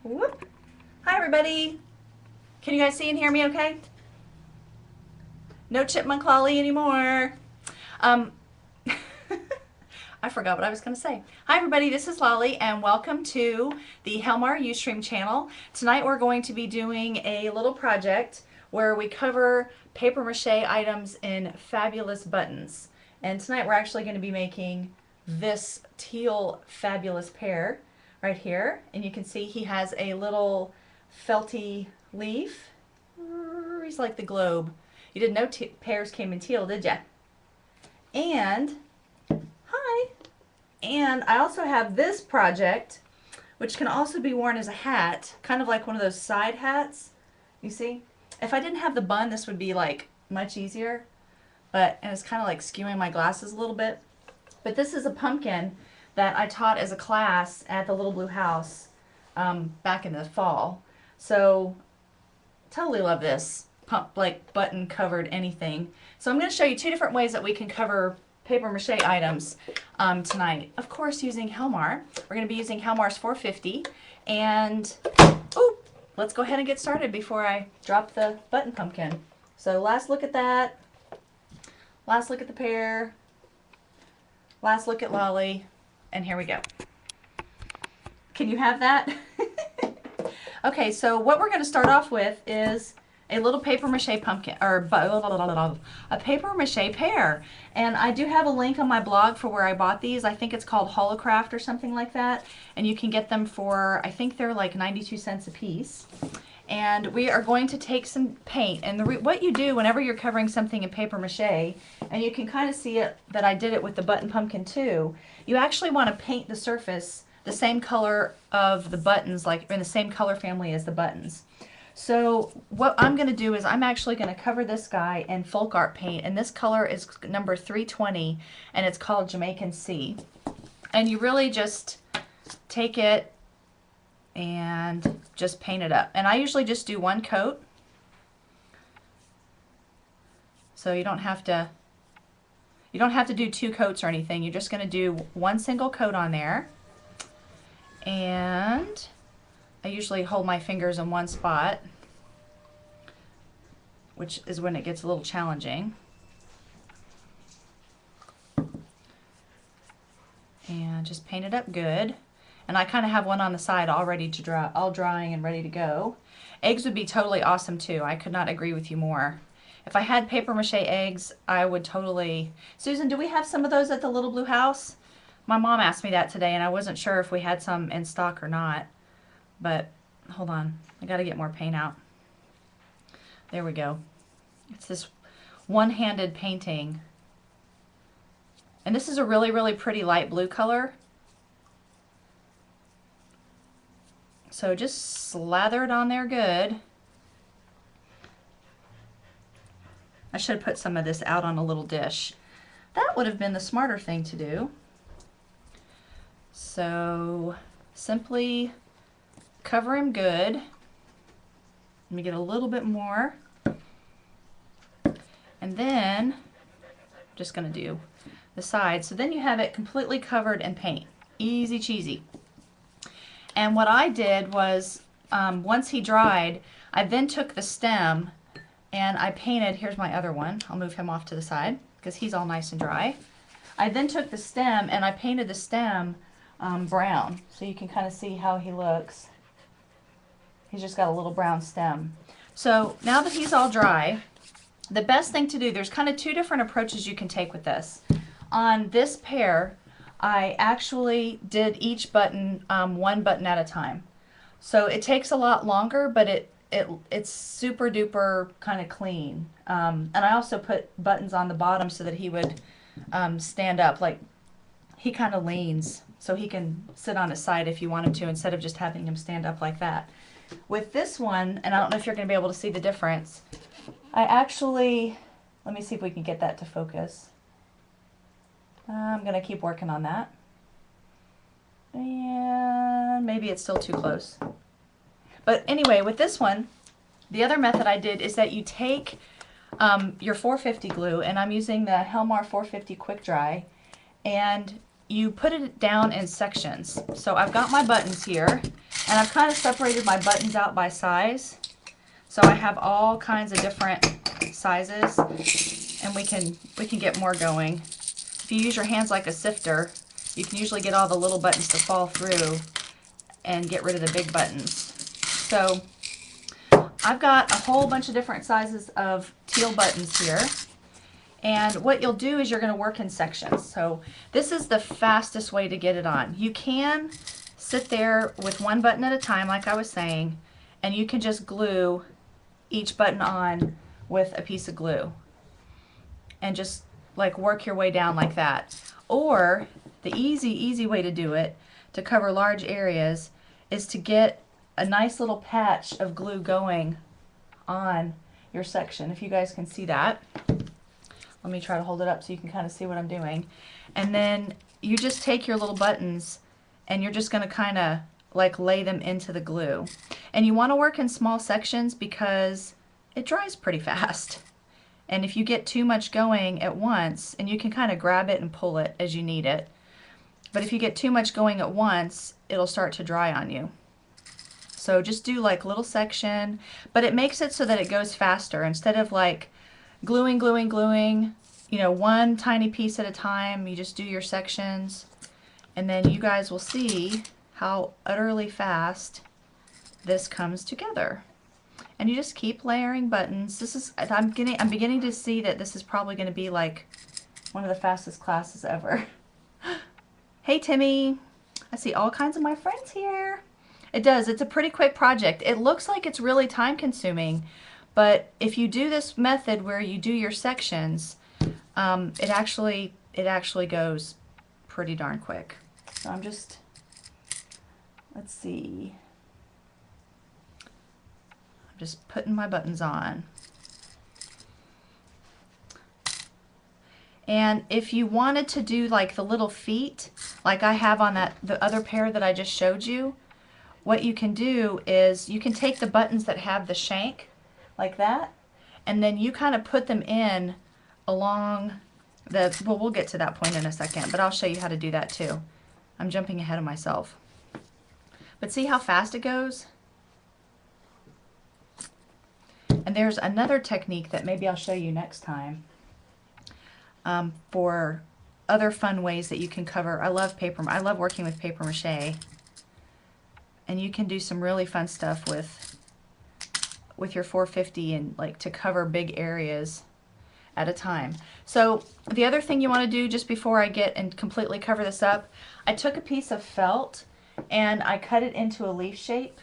Whoop. Hi everybody. Can you guys see and hear me okay? No chipmunk lolly anymore. I forgot what I was going to say. Hi everybody, this is Lolly and welcome to the Helmar Ustream channel. Tonight we're going to be doing a little project where we cover paper mache items in fabulous buttons. And tonight we're actually going to be making this teal fabulous pear right here. And you can see he has a little felty leaf. He's like the globe. You didn't know pears came in teal, did ya? And hi. And I also have this project, which can also be worn as a hat, kind of like one of those side hats. You see? If I didn't have the bun, this would be like much easier. And it's kind of like skewing my glasses a little bit. But this is a pumpkin that I taught as a class at the Little Blue House back in the fall. So totally love this like button covered anything. So I'm going to show you two different ways that we can cover paper mache items tonight. Of course, using Helmar. We're going to be using Helmar's 450. And oh, let's go ahead and get started before I drop the button pumpkin. So last look at that. Last look at the pear. Last look at Lolly. And here we go. Can you have that? Okay, so what we're going to start off with is a little paper mache pumpkin, or a paper mache pear. And I do have a link on my blog for where I bought these. I think it's called Holocraft or something like that. And you can get them for, I think they're like 92 cents a piece. And we are going to take some paint. And what you do whenever you're covering something in paper mache, and you can kind of see it that I did it with the button pumpkin too, you actually want to paint the surface the same color of the buttons, like in the same color family as the buttons. So what I'm going to do is I'm actually going to cover this guy in folk art paint, and this color is number 320, and it's called Jamaican Sea. And you really just take it and just paint it up. And I usually just do one coat, so you don't have to do two coats or anything. You're just going to do one single coat on there. And I usually hold my fingers in one spot, which is when it gets a little challenging. And just paint it up good. And I kind of have one on the side all ready to dry, all drying and ready to go. Eggs would be totally awesome too. I could not agree with you more. If I had paper mache eggs, I would totally... Susan, do we have some of those at the Little Blue House? My mom asked me that today, and I wasn't sure if we had some in stock or not. But hold on, I got to get more paint out. There we go. It's this one-handed painting. And this is a really, really pretty light blue color. So just slather it on there good. I should have put some of this out on a little dish. That would have been the smarter thing to do. So simply cover him good. Let me get a little bit more. And then I'm just going to do the side. So then you have it completely covered in paint. Easy cheesy. And what I did was, once he dried, I then took the stem and I painted, here's my other one. I'll move him off to the side because he's all nice and dry. I then took the stem and I painted the stem brown, so you can kind of see how he looks. He's just got a little brown stem. So now that he's all dry, the best thing to do, there's kind of two different approaches you can take with this. On this pear, I actually did each button one button at a time. So it takes a lot longer, but it's super duper kind of clean. And I also put buttons on the bottom so that he would stand up. Like, he kind of leans so he can sit on his side if you want him to, instead of just having him stand up like that. With this one, and I don't know if you're going to be able to see the difference, I actually, let me see if we can get that to focus. I'm going to keep working on that. And maybe it's still too close. But anyway, with this one, the other method I did is that you take your 450 glue, and I'm using the Helmar 450 Quick Dry, and you put it down in sections. So I've got my buttons here, And I've kind of separated my buttons out by size. So I have all kinds of different sizes, and we can get more going. If you use your hands like a sifter, you can usually get all the little buttons to fall through and get rid of the big buttons. So I've got a whole bunch of different sizes of teal buttons here. And what you'll do is you're going to work in sections. So this is the fastest way to get it on. You can sit there with one button at a time, like I was saying, and you can just glue each button on with a piece of glue and just like work your way down like that. Or the easy way to do it, to cover large areas, is to get a nice little patch of glue going on your section. If you guys can see that. Let me try to hold it up so you can kind of see what I'm doing. And then you just take your little buttons and you're just going to kind of like lay them into the glue. And you want to work in small sections because it dries pretty fast. And if you get too much going at once, and you can kind of grab it and pull it as you need it, but if you get too much going at once, it'll start to dry on you. So just do like little section, but it makes it so that it goes faster instead of like gluing, you know, one tiny piece at a time. You just do your sections, and then you guys will see how utterly fast this comes together. And you just keep layering buttons. This is, I'm beginning to see that this is probably going to be like one of the fastest classes ever. Hey Timmy, I see all kinds of my friends here. It does, it's a pretty quick project. It looks like it's really time consuming, but if you do this method where you do your sections, it actually goes pretty darn quick. So I'm just, let's see. I'm just putting my buttons on. And if you wanted to do like the little feet, like I have on the other pair that I just showed you, what you can do is you can take the buttons that have the shank like that, and then you kind of put them in along the, well, we'll get to that point in a second, but I'll show you how to do that too. I'm jumping ahead of myself. But see how fast it goes? And there's another technique that maybe I'll show you next time for other fun ways that you can cover. I love working with paper mache. And you can do some really fun stuff with your 450 and like to cover big areas at a time. So the other thing you want to do just before I get and completely cover this up, I took a piece of felt and I cut it into a leaf shape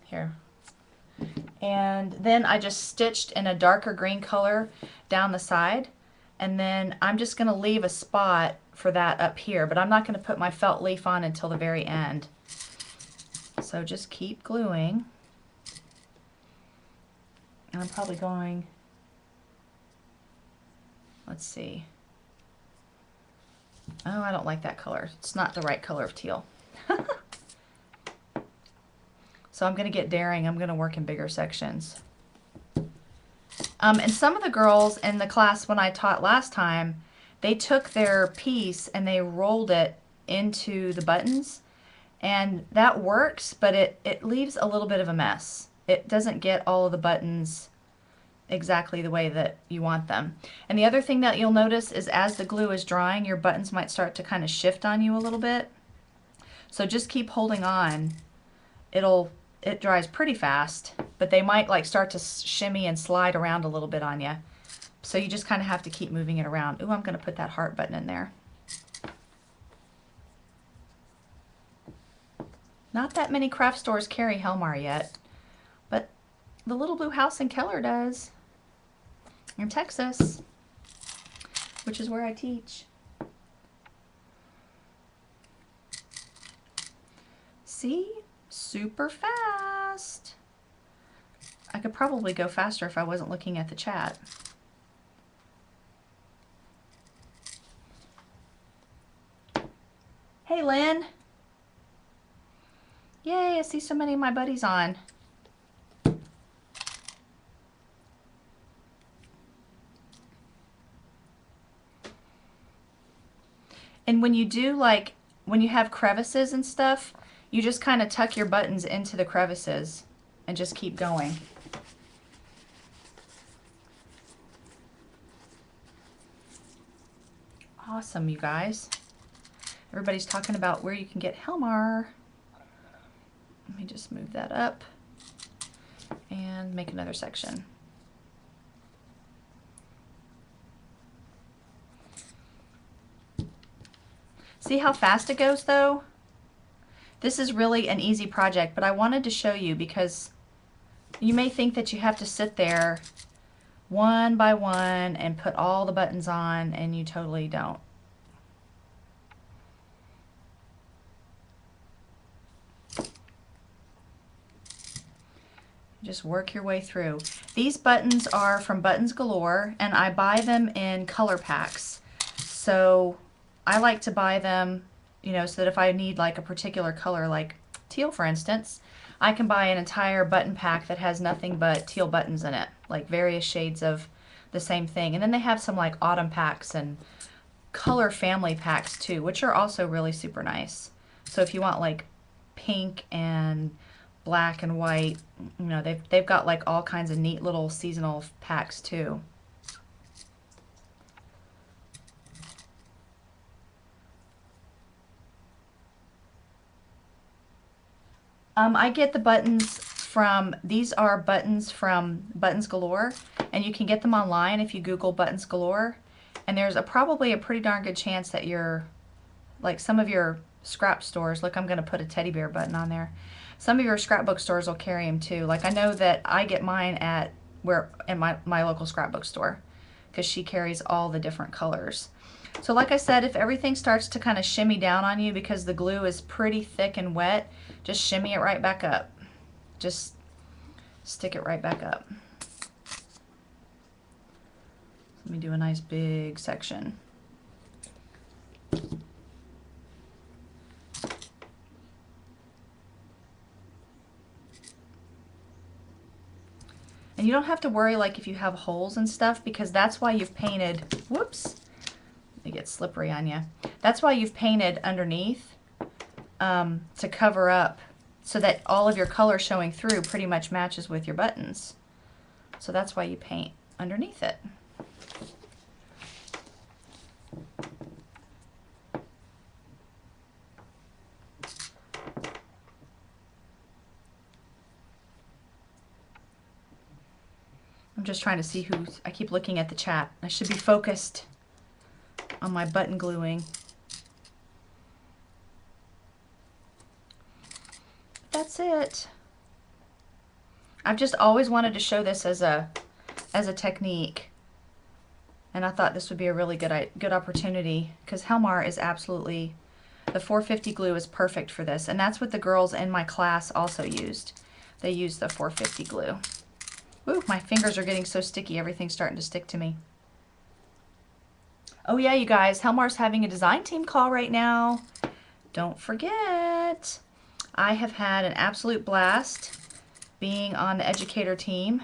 here. And then I just stitched in a darker green color down the side. And then I'm just going to leave a spot for that up here, but I'm not going to put my felt leaf on until the very end. So just keep gluing. And I'm probably going, let's see. Oh, I don't like that color. It's not the right color of teal. So I'm going to get daring. I'm going to work in bigger sections. And some of the girls in the class when I taught last time, they took their piece and they rolled it into the buttons. And that works, but it leaves a little bit of a mess. It doesn't get all of the buttons exactly the way that you want them. And the other thing that you'll notice is as the glue is drying, your buttons might start to kind of shift on you a little bit. So just keep holding on. It dries pretty fast, but they might like start to shimmy and slide around a little bit on you. So you just kind of have to keep moving it around. Ooh, I'm going to put that heart button in there. Not that many craft stores carry Helmar yet, but the Little Blue House in Keller does, in Texas, which is where I teach. See? Super fast. I could probably go faster if I wasn't looking at the chat. Hey, Lynn. Yay, I see so many of my buddies on. And when you do, like, when you have crevices and stuff, you just kind of tuck your buttons into the crevices and just keep going. Awesome, you guys. Everybody's talking about where you can get Helmar. Let me just move that up and make another section. See how fast it goes though? This is really an easy project, but I wanted to show you because you may think that you have to sit there one by one and put all the buttons on, and you totally don't. Just work your way through. These buttons are from Buttons Galore, and I buy them in color packs. So I like to buy them, you know, so that if I need like a particular color, like teal for instance, I can buy an entire button pack that has nothing but teal buttons in it, like various shades of the same thing. And then they have some like autumn packs and color family packs too, which are also really super nice. So if you want like pink and black and white, you know, they've got like all kinds of neat little seasonal packs too. I get the buttons from, these are buttons from Buttons Galore, and you can get them online if you Google Buttons Galore. And there's probably a pretty darn good chance that like some of your scrap stores, look, I'm going to put a teddy bear button on there. Some of your scrapbook stores will carry them too. Like I know that I get mine at my local scrapbook store because she carries all the different colors. So like I said, if everything starts to kind of shimmy down on you because the glue is pretty thick and wet, just shimmy it right back up. Just stick it right back up. Let me do a nice big section. And you don't have to worry like if you have holes and stuff, because that's why you've painted, whoops, it gets slippery on you. That's why you've painted underneath to cover up so that all of your color showing through pretty much matches with your buttons. So that's why you paint underneath it. I'm just trying to see who's, I keep looking at the chat. I should be focused on my button gluing. That's it. I've just always wanted to show this as a technique, and I thought this would be a really good opportunity because Helmar is absolutely, the 450 glue is perfect for this, and that's what the girls in my class also used. They used the 450 glue. Ooh, my fingers are getting so sticky, everything's starting to stick to me. Oh yeah, you guys, Helmar's having a design team call right now. Don't forget. I have had an absolute blast being on the Educator team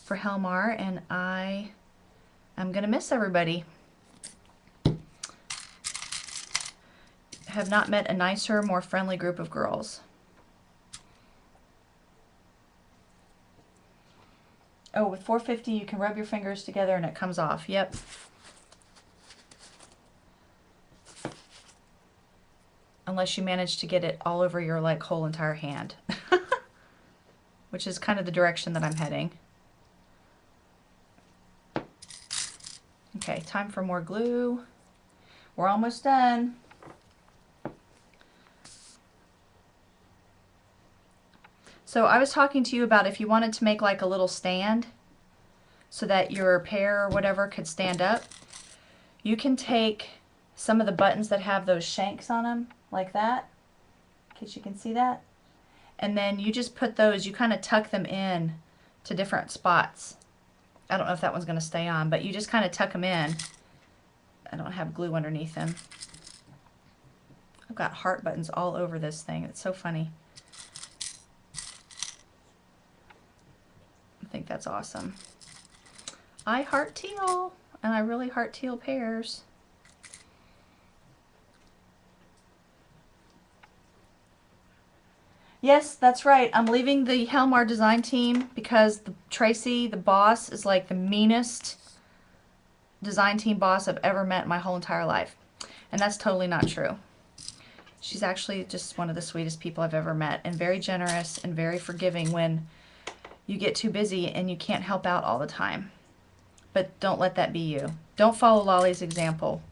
for Helmar, and I am going to miss everybody. Have not met a nicer, more friendly group of girls. Oh, with 450 you can rub your fingers together and it comes off. Yep. Unless you manage to get it all over your like whole entire hand. Which is kind of the direction that I'm heading. Okay, time for more glue. We're almost done. So I was talking to you about if you wanted to make like a little stand so that your pear or whatever could stand up, you can take some of the buttons that have those shanks on them, like that, in case you can see that, and then you just put those, you kind of tuck them in to different spots. I don't know if that one's going to stay on, but you just kind of tuck them in. I don't have glue underneath them. I've got heart buttons all over this thing. It's so funny. I think that's awesome. I heart teal, and I really heart teal pears. Yes, that's right. I'm leaving the Helmar design team because Tracy, the boss, is like the meanest design team boss I've ever met in my whole entire life. And that's totally not true. She's actually just one of the sweetest people I've ever met, and very generous and very forgiving when you get too busy and you can't help out all the time. But don't let that be you. Don't follow Lolly's example.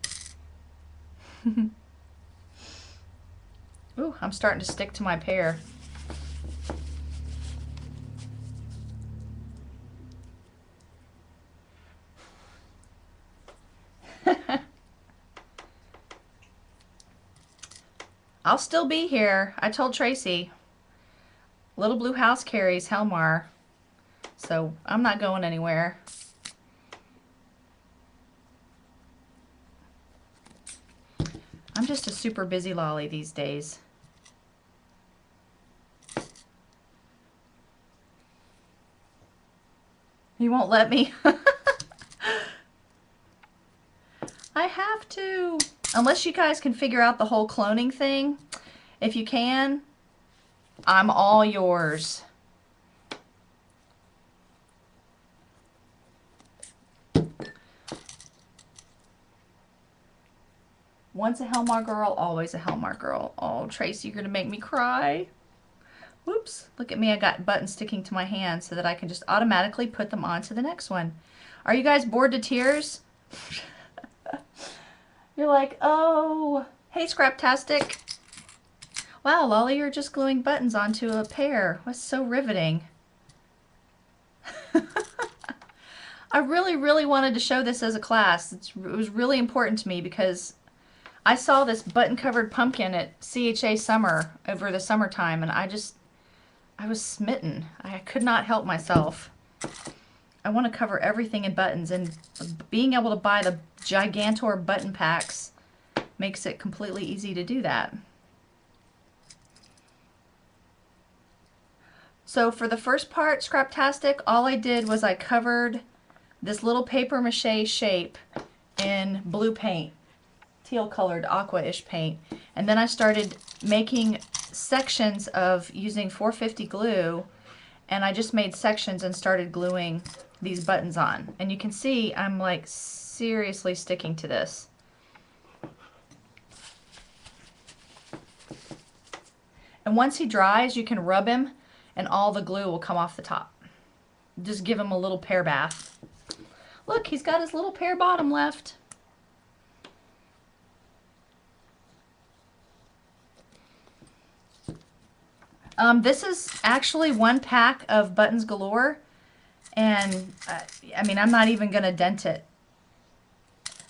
Ooh, I'm starting to stick to my pear. I'll still be here. I told Tracy. Little Blue House carries Helmar. So I'm not going anywhere. I'm just a super busy Lolly these days. You won't let me? I have to. Unless you guys can figure out the whole cloning thing. If you can, I'm all yours. Once a Helmar girl, always a Helmar girl. Oh, Tracy, you're going to make me cry. Whoops. Look at me. I got buttons sticking to my hand so that I can just automatically put them on to the next one. Are you guys bored to tears? You're like, oh, hey, Scraptastic. Wow, Lolly, you're just gluing buttons onto a pear. That's so riveting. I really, really wanted to show this as a class. It was really important to me because I saw this button-covered pumpkin at CHA Summer over the summertime, and I was smitten. I could not help myself. I want to cover everything in buttons, and being able to buy the Gigantor button packs makes it completely easy to do that. So for the first part, Scraptastic, all I did was I covered this little paper mache shape in blue paint, teal colored aqua-ish paint, and then I started making sections of using 450 glue, and I just made sections and started gluing these buttons on. And you can see I'm like seriously sticking to this. And once he dries, you can rub him and all the glue will come off the top. Just give him a little pear bath. Look, he's got his little pear bottom left. This is actually one pack of Buttons Galore, and I mean, I'm not even going to dent it.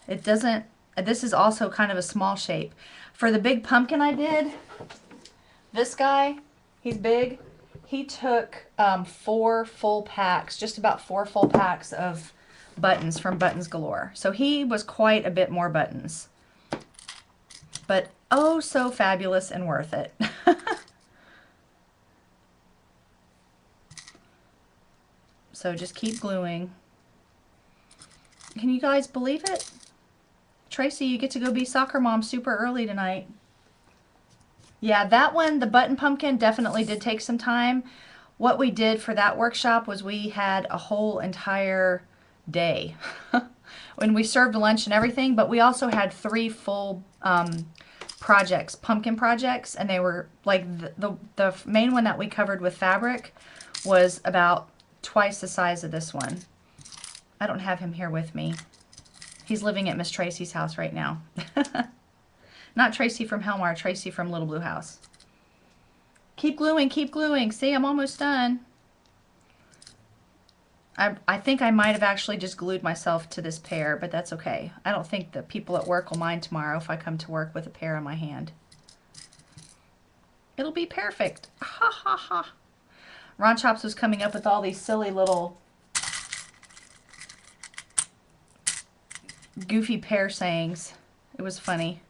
It doesn't, this is also kind of a small shape. For the big pumpkin I did, this guy, he's big. He took 4 full packs, just about 4 full packs of buttons from Buttons Galore. So he was quite a bit more buttons. But oh, so fabulous and worth it. So just keep gluing. Can you guys believe it? Tracy, you get to go be soccer mom super early tonight. Yeah, that one, the button pumpkin, definitely did take some time. What we did for that workshop was we had a whole entire day when we served lunch and everything, but we also had 3 full projects, pumpkin projects, and they were like the main one that we covered with fabric was about twice the size of this one. I don't have him here with me. He's living at Miss Tracy's house right now. Not Tracy from Helmar, Tracy from Little Blue House. Keep gluing, keep gluing. See, I'm almost done. I think I might have actually just glued myself to this pear, but that's okay. I don't think the people at work will mind tomorrow if I come to work with a pear in my hand. It'll be perfect. Ha ha ha. LollyChops was coming up with all these silly little goofy pear sayings. It was funny.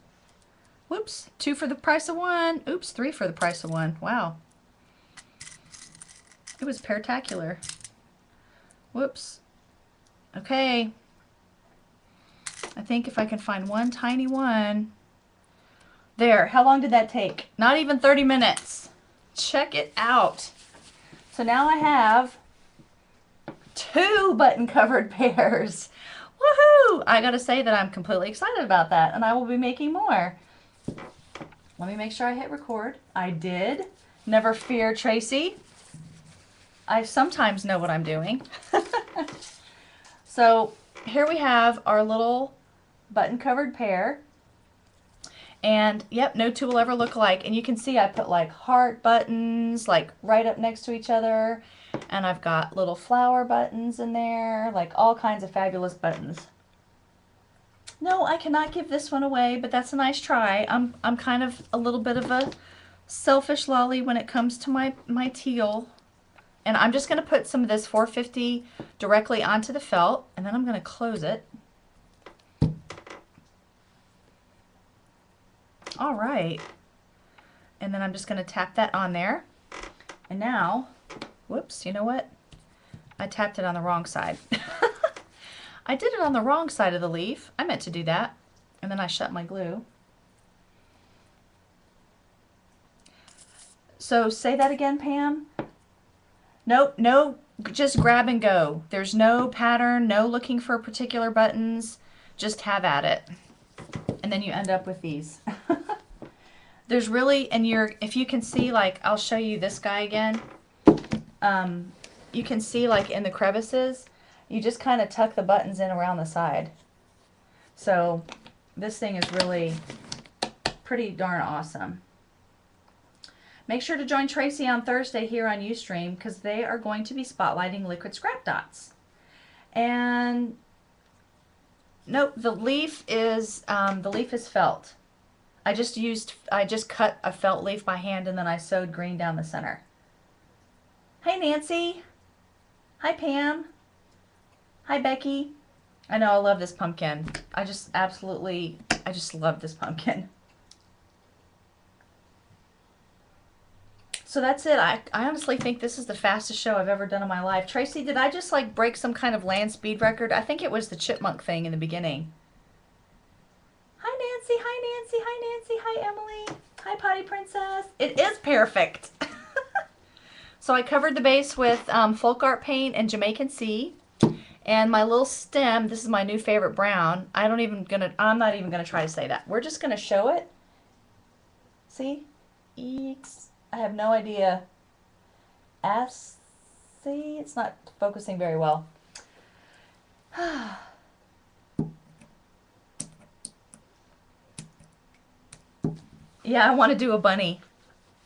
Whoops, 2 for the price of 1. Oops, 3 for the price of 1. Wow. It was pear-tacular. Whoops. Okay. I think if I can find one tiny one. There, how long did that take? Not even 30 minutes. Check it out. So now I have 2 button covered pears. Woohoo! I gotta say that I'm completely excited about that, and I will be making more. Let me make sure I hit record. I did. Never fear, Tracy. I sometimes know what I'm doing. So here we have our little button covered pear. And yep, no two will ever look alike. And you can see I put like heart buttons like right up next to each other. And I've got little flower buttons in there, like all kinds of fabulous buttons. No, I cannot give this one away, but that's a nice try. I'm kind of a little bit of a selfish lolly when it comes to my teal. And I'm just going to put some of this 450 directly onto the felt, and then I'm going to close it. All right. And then I'm just going to tap that on there. And now, whoops, you know what? I tapped it on the wrong side. I did it on the wrong side of the leaf. I meant to do that. And then I shut my glue. So say that again, Pam. Nope, no, just grab and go. There's no pattern, no looking for particular buttons. Just have at it. And then you end up with these. There's really, and if you can see, like, I'll show you this guy again. You can see, like, in the crevices, you just kind of tuck the buttons in around the side. So this thing is really pretty darn awesome. Make sure to join Tracy on Thursday here on Ustream because they are going to be spotlighting liquid scrap dots. And nope, the leaf is felt. I just cut a felt leaf by hand and then I sewed green down the center. Hi Nancy. Hi Pam. Hi Becky. I know I love this pumpkin. I just love this pumpkin. So that's it. I honestly think this is the fastest show I've ever done in my life. Tracy, did I just like break some kind of land speed record? I think it was the chipmunk thing in the beginning. Hi Nancy, hi Nancy, hi Nancy, hi Emily, hi Potty Princess. It is perfect. So I covered the base with folk art paint and Jamaican sea. And my little stem, this is my new favorite brown. I'm not even gonna try to say that. We're just gonna show it. See? Eeks. I have no idea. See, it's not focusing very well. Yeah, I want to do a bunny.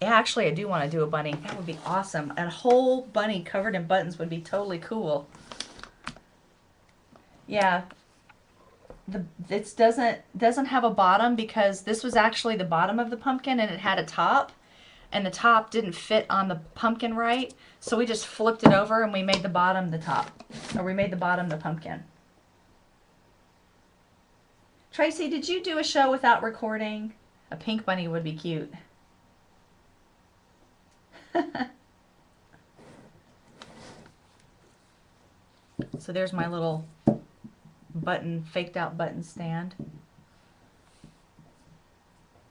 Actually, I do want to do a bunny. That would be awesome. A whole bunny covered in buttons would be totally cool. Yeah. It doesn't have a bottom because this was actually the bottom of the pumpkin and it had a top. And the top didn't fit on the pumpkin right, so we just flipped it over and we made the bottom the top. Or we made the bottom the pumpkin. Tracy, did you do a show without recording? A pink bunny would be cute. So there's my little faked out button stand.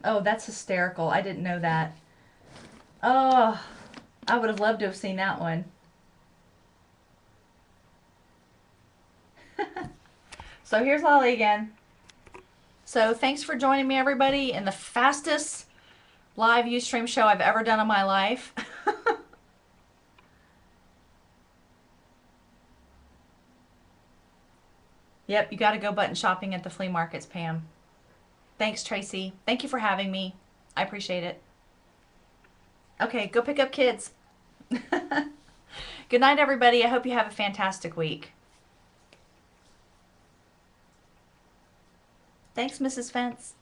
Oh, that's hysterical. I didn't know that. Oh, I would have loved to have seen that one. So here's Lolly again. So thanks for joining me, everybody, in the fastest live Ustream show I've ever done in my life. Yep, you got to go button shopping at the flea markets, Pam. Thanks, Tracy. Thank you for having me. I appreciate it. Okay, go pick up kids. Good night, everybody. I hope you have a fantastic week. Thanks, Mrs. Fence.